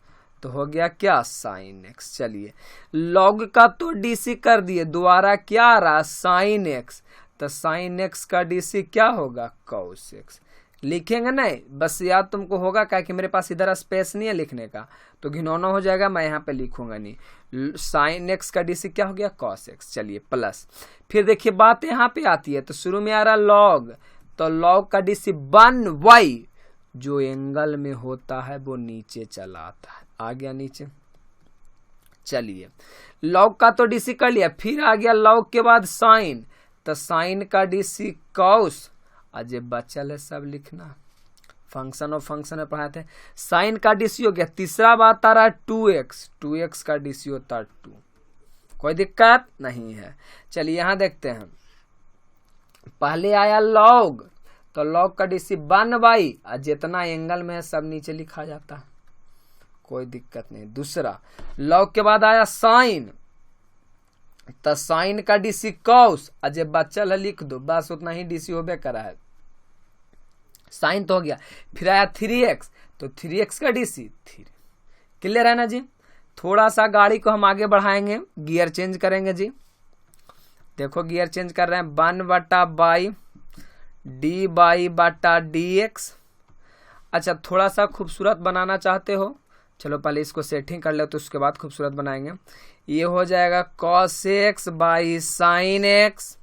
तो हो गया क्या? Sign x। चलिए, log का तो डीसी कर दिए, दोबारा क्या आ रहा? साइन x, तो साइन x का डीसी क्या होगा? Cos x। लिखेंगे नहीं, बस याद तुमको होगा, क्या कि मेरे पास इधर स्पेस नहीं है लिखने का, तो घिनौना हो जाएगा, मैं यहाँ पे लिखूंगा नहीं। साइन x का डीसी क्या हो गया? Cos x। चलिए, प्लस, फिर देखिए बात यहाँ पे आती है, तो शुरू में आ रहा log, तो log का डीसी 1y, जो एंगल में होता है वो नीचे चला आता है, आ गया नीचे। चलिए, log का तो डीसी कर लिया, फिर आ गया log के बाद साइन, तो साइन का डीसी कॉस, अजय बचल है सब लिखना, फंक्शन और फंक्शन में पढ़ाए थे। साइन का डीसी हो गया। तीसरा बात आ रहा है 2x का डीसी होता है 2, कोई दिक्कत नहीं है। चलिए, यहां देखते हैं, पहले आया log, तो log का डीसी 1/, जितना एंगल में है सब नीचे लिखा जाता है, कोई दिक्कत नहीं। दूसरा log के बाद आया साइन, तो साइन का डीसी कॉस, अजय बच्चल है लिख दो, बस उतना ही डीसी होबे करा है। साइन तो हो गया। फिर आया 3x, तो 3x का डीसी 3। क्लियर है ना जी? थोड़ा सा गाड़ी को हम आगे बढ़ाएंगे, गियर चेंज करेंगे जी। देखो, गियर चेंज कर रहे हैं, 1/बाई डी बाई बटा डी एक्स। अच्छा, थोड़ा सा खूबसूरत बनाना चाहते हो, चलो पहले इसको सेटिंग कर ले, तो उसके बाद खूबसूरत बनाएंगे। ये हो जाएगा cos x by sine x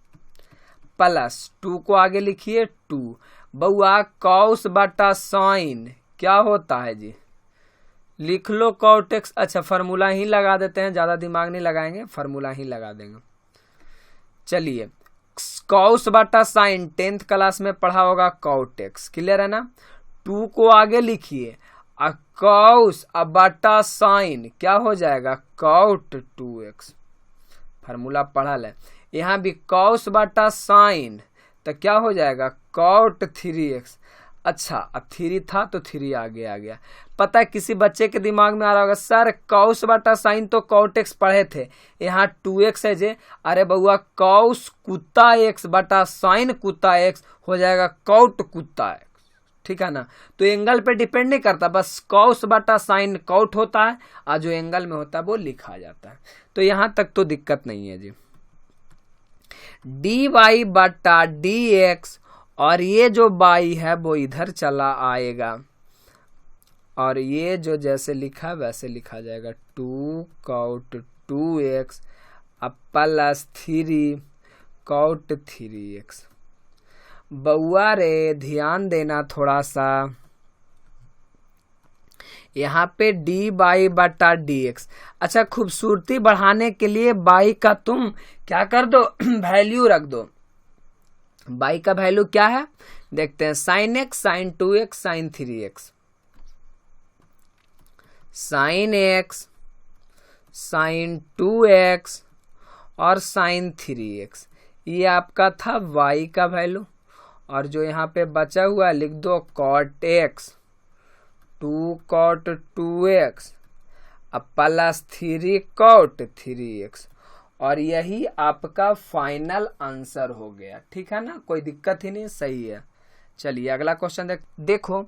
plus 2 को आगे लिखिए 2। बउआ, cos बटा साइन क्या होता है जी? लिख लो cot x। अच्छा, फार्मूला ही लगा देते हैं, ज्यादा दिमाग नहीं लगाएंगे, फार्मूला ही लगा देंगे। चलिए, cos बटा साइन 10th क्लास में पढ़ा होगा cot x, क्लियर है ना? 2 को आगे लिखिए, cos बटा साइन क्या हो जाएगा? cot 2x। फार्मूला पढ़ा ले। यहाँ भी cos बटा साइन तो क्या हो जाएगा? cot 3x। अच्छा, अब 3 था तो 3 आगे आ गया। पता है किसी बच्चे के दिमाग में आ रहा होगा, सर cos बटा साइन तो cot x पढ़े थे, यहाँ 2x है जे। अरे बउआ, cos कुत्ता x बटा साइन कुत्ता x हो जाएगा cot कुत्ता x, ठीक है ना? तो एंगल पे डिपेंड नहीं करता, बस cos बटा साइन cot होता है और जो एंगल में होता है वो लिखा जाता है। तो यहाँ तक तो दिक्कत नहीं है जी। dy बटा dx, और ये जो बाई है वो इधर चला आएगा, और ये जो जैसे लिखा वैसे लिखा जाएगा, 2 cot 2x अब प्लस 3 cot 3x। बउआ रे, ध्यान देना थोड़ा सा, यहाँ पे डी बाई बटा डी एक्स। अच्छा, खूबसूरती बढ़ाने के लिए बाई का तुम क्या कर दो, वैल्यू रख दो। बाई का वैल्यू क्या है? देखते हैं sine x, sine 2x, sine 3x, sine x, sine 2x और साइन 3x। ये आपका था y का वैल्यू, और जो यहाँ पे बचा हुआ लिख दो cot x, 2 cot 2x अब प्लस 3 cot 3x, और यही आपका फाइनल आंसर हो गया। ठीक है ना, कोई दिक्कत ही नहीं, सही है। चलिए अगला क्वेश्चन देखो,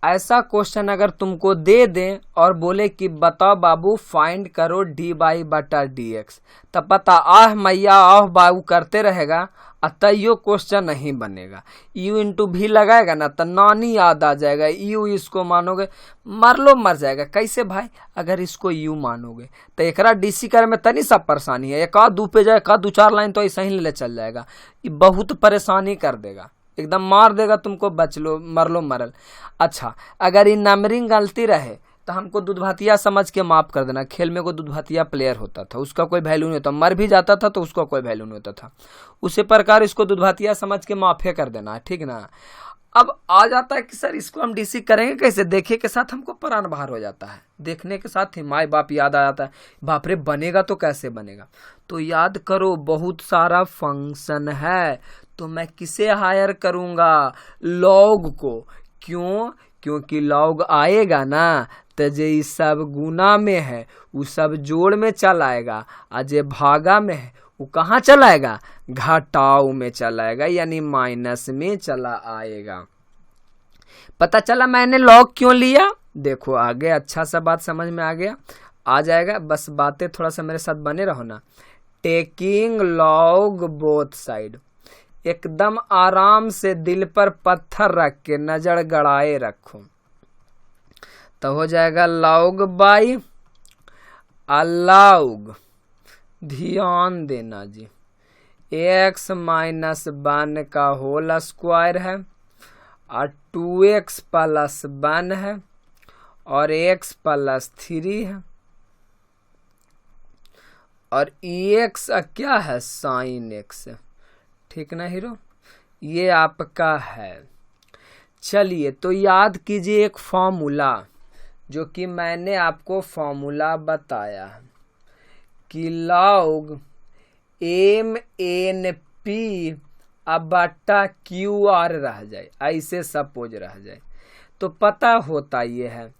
ऐसा क्वेश्चन अगर तुमको दे दें और बोले कि बताओ बाबू फाइंड करो dy/dx, तब पता आह मैया आह बाबू करते रहेगा, अतइयो क्वेश्चन नहीं बनेगा। u इंटू भी लगाएगा ना तो नानी याद आ जाएगा, u इसको मानोगे मर लो मर जाएगा। कैसे भाई, अगर इसको u मानोगे तो एकरा डीसी करे में तनी सा परेशानी है, एक आध दू पे जाए, एक आध 2-4 लाइन तो ऐसा ही ले चल जाएगा, ये बहुत परेशानी कर देगा, एकदम मार देगा तुमको, बच लो मर लो मरल। अच्छा अगर ये नंबरिंग गलती रहे तो हमको दूधभातिया समझ के माफ कर देना। खेल में कोई दूधभातिया प्लेयर होता था, उसका कोई वैल्यू नहीं होता, मर भी जाता था तो उसका कोई वैल्यू नहीं होता था, उसी प्रकार इसको दूधभातिया समझ के माफे कर देना, ठीक ना। अब आ जाता है कि सर इसको हम डीसी करेंगे कैसे, देखे के साथ हमको प्राण बाहर हो जाता है, देखने के साथ ही माँ बाप याद आ जाता है, बाप रे बनेगा तो कैसे बनेगा। तो याद करो बहुत सारा फंक्शन है, तो मैं किसे हायर करूंगा, लॉग को। क्यों, क्योंकि लॉग आएगा ना तो जे सब गुना में है वो सब जोड़ में चल आएगा, और जे भागा में है वो कहाँ चला आएगा, घटाव में चला आएगा, यानी माइनस में चला आएगा। पता चला मैंने लॉग क्यों लिया, देखो आगे अच्छा सा बात समझ में आ गया, आ जाएगा, बस बातें थोड़ा सा मेरे साथ बने रहो ना। टेकिंग लॉग बोथ साइड, एकदम आराम से दिल पर पत्थर रख के नजर गड़ाए रखो, तो हो जाएगा लॉग बाई अलॉग। ध्यान देना जी, x माइनस 1 का होल स्क्वायर है और 2x प्लस 1 है और x प्लस 3 है, और ex क्या है साइन x, ठीक ना हीरो, ये आपका है। चलिए तो याद कीजिए एक फॉर्मूला जो कि मैंने आपको फॉर्मूला बताया कि लॉग MNP अब बटा QR रह जाए, ऐसे सपोज रह जाए, तो पता होता ये है,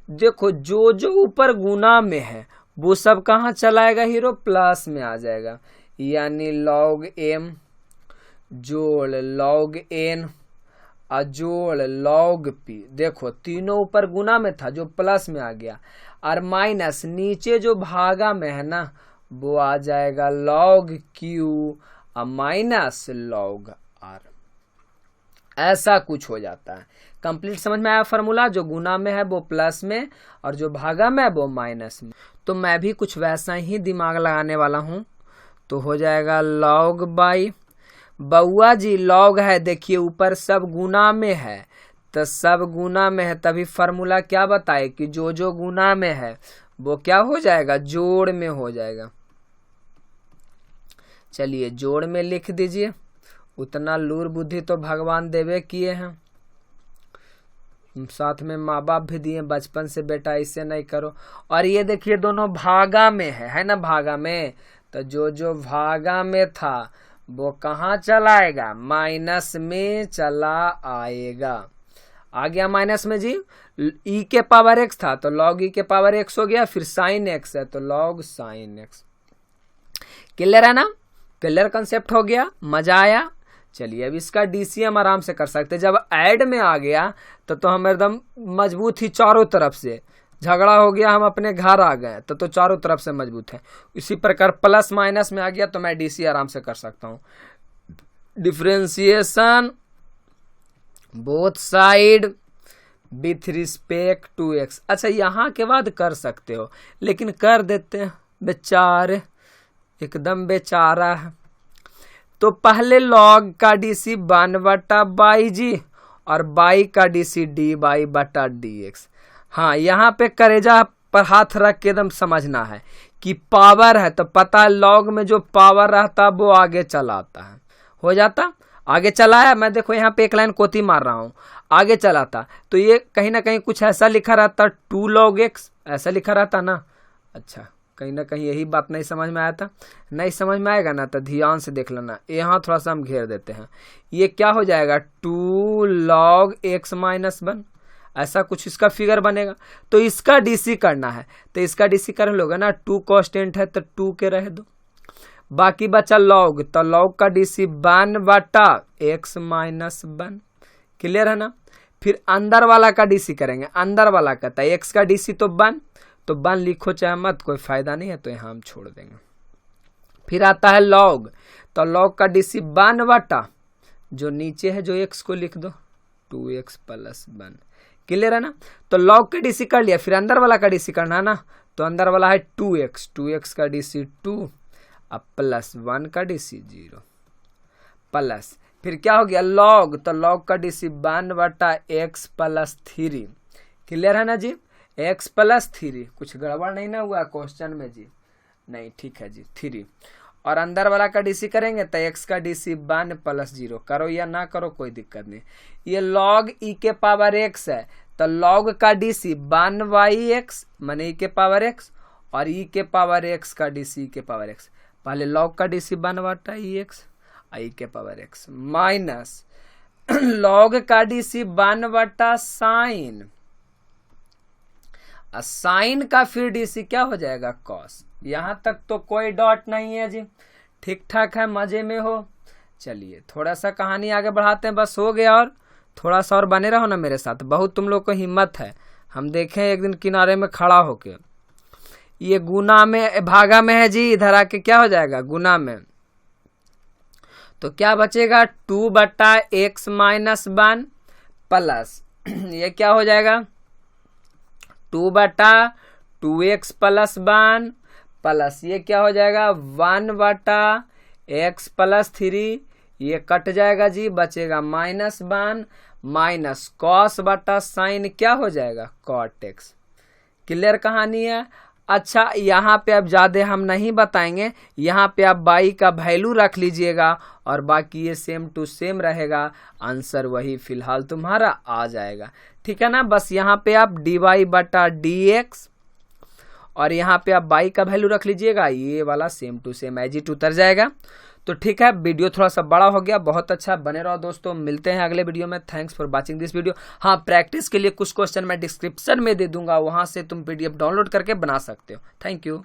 देखो जो जो ऊपर गुना में है वो सब कहाँ चलाएगा हीरो, प्लस में आ जाएगा, यानी लॉग M जोड़ लॉग N जोड़ लॉग P। देखो तीनों ऊपर गुना में था जो प्लस में आ गया, और माइनस नीचे जो भागा में है ना वो आ जाएगा लॉग Q और माइनस लॉग R, ऐसा कुछ हो जाता है। कंप्लीट समझ में आया फॉर्मूला, जो गुना में है वो प्लस में और जो भागा में है वो माइनस में। तो मैं भी कुछ वैसा ही दिमाग लगाने वाला हूँ, तो हो जाएगा लॉग बाई, बउआ जी लॉग है, देखिए ऊपर सब गुना में है, तो सब गुना में है, तभी फॉर्मूला क्या बताए कि जो जो गुना में है वो क्या हो जाएगा, जोड़ में हो जाएगा। चलिए जोड़ में लिख दीजिए, उतना लूर बुद्धि तो भगवान देवे किए हैं, साथ में माँ बाप भी दिए बचपन से, बेटा इससे नहीं करो। और ये देखिए दोनों भागा में है ना, भागा में, तो जो जो भागा में था वो कहाँ चला आएगा, माइनस में चला आएगा। आ गया माइनस में जी, ई के पावर x था तो लॉग ई के पावर x हो गया, फिर साइन x है तो लॉग साइन x। क्लियर है ना, क्लियर कंसेप्ट हो गया, मजा आया। चलिए अब इसका डीसीएम आराम से कर सकते, जब ऐड में आ गया तो हम एकदम मजबूत ही, चारों तरफ से झगड़ा हो गया, हम अपने घर आ गए तो चारों तरफ से मजबूत है। इसी प्रकार प्लस माइनस में आ गया तो मैं डीसी आराम से कर सकता हूँ। Differentiation both side with respect to x, अच्छा यहाँ के बाद कर सकते हो, लेकिन कर देते हैं, बेचारे एकदम बेचारा है। तो पहले लॉग का डीसी 1/बाई जी और बाई का डीसी dy/dx। हाँ यहाँ पे करेजा पर हाथ रख के एकदम समझना है कि पावर है तो पता लॉग में जो पावर रहता वो आगे चलाता है, हो जाता। आगे चला है, मैं देखो यहाँ पे एक लाइन कोती मार रहा हूँ, आगे चला था तो ये कहीं ना कहीं कुछ ऐसा लिखा रहता 2 log x, ऐसा लिखा रहता ना। अच्छा, कहीं ना कहीं यही बात नहीं समझ में आया था। नहीं समझ में आएगा ना तो ध्यान से देख लेना, यहाँ थोड़ा सा हम घेर देते हैं। ये क्या हो जाएगा 2 log x माइनस 1, ऐसा कुछ इसका फिगर बनेगा। तो इसका डीसी करना है तो इसका डीसी कर लोगे ना, 2 कांस्टेंट है तो 2 के रह दो, बाकी बचा लॉग, तो लॉग का डीसी 1 बटा x माइनस 1, क्लियर है ना। फिर अंदर वाला का डीसी करेंगे, अंदर वाला का था x का डीसी तो 1, तो 1 लिखो चाहे मत, कोई फायदा नहीं है, तो यहाँ हम छोड़ देंगे। फिर आता है लॉग, तो लॉग का डीसी 1 बटा जो नीचे है जो x को लिख दो 2x प्लस 1, क्लियर है ना। तो लॉग का डीसी कर लिया, फिर अंदर वाला का डीसी करना है ना, तो अंदर वाला है 2x का डीसी 2 अब प्लस 1 का डीसी 0 प्लस, फिर क्या हो गया लॉग, तो लॉग का डीसी 1 बटा x प्लस 3, क्लियर है ना जी। x प्लस 3, कुछ गड़बड़ नहीं ना हुआ क्वेश्चन में जी? नहीं, ठीक है जी 3। और अंदर वाला का डीसी करेंगे तो x का डीसी 1 प्लस 0, करो या ना करो कोई दिक्कत नहीं। ये लॉग e के पावर x है, तो लॉग का डीसी 1/x माने e के पावर x, और e के पावर x का डीसी e के पावर x। पहले लॉग का डीसी 1 बटा x e के पावर x माइनस लॉग का डीसी 1 बटा साइन, साइन का फिर डीसी क्या हो जाएगा कॉस। यहां तक तो कोई डॉट नहीं है जी, ठीक ठाक है, मजे में हो। चलिए थोड़ा सा कहानी आगे बढ़ाते हैं, बस हो गया, और थोड़ा सा और बने रहो ना मेरे साथ, बहुत तुम लोग को हिम्मत है। हम देखें एक दिन किनारे में खड़ा होके, ये गुना में भागा में है जी, इधर आके क्या हो जाएगा गुना में, तो क्या बचेगा 2 बटा x माइनस 1 प्लस ये क्या हो जाएगा 2 बटा 2x प्लस 1 प्लस ये क्या हो जाएगा 1 बटा x प्लस 3, ये कट जाएगा जी, बचेगा -1 माइनस कॉस बटा साइन क्या हो जाएगा कॉट x। क्लियर कहानी है। अच्छा, यहाँ पे अब ज़्यादा हम नहीं बताएंगे, यहाँ पे आप बाई का वैल्यू रख लीजिएगा और बाकी ये सेम टू सेम रहेगा, आंसर वही फिलहाल तुम्हारा आ जाएगा, ठीक है ना। बस यहाँ पे आप dy बटा dx और यहाँ पे आप बाई का वैल्यू रख लीजिएगा, ये वाला same to same as it उतर जाएगा। तो ठीक है, वीडियो थोड़ा सा बड़ा हो गया, बहुत अच्छा, बने रहो दोस्तों, मिलते हैं अगले वीडियो में। Thanks for watching this video. हाँ, प्रैक्टिस के लिए कुछ क्वेश्चन मैं डिस्क्रिप्शन में दे दूंगा, वहां से तुम PDF डाउनलोड करके बना सकते हो। Thank you.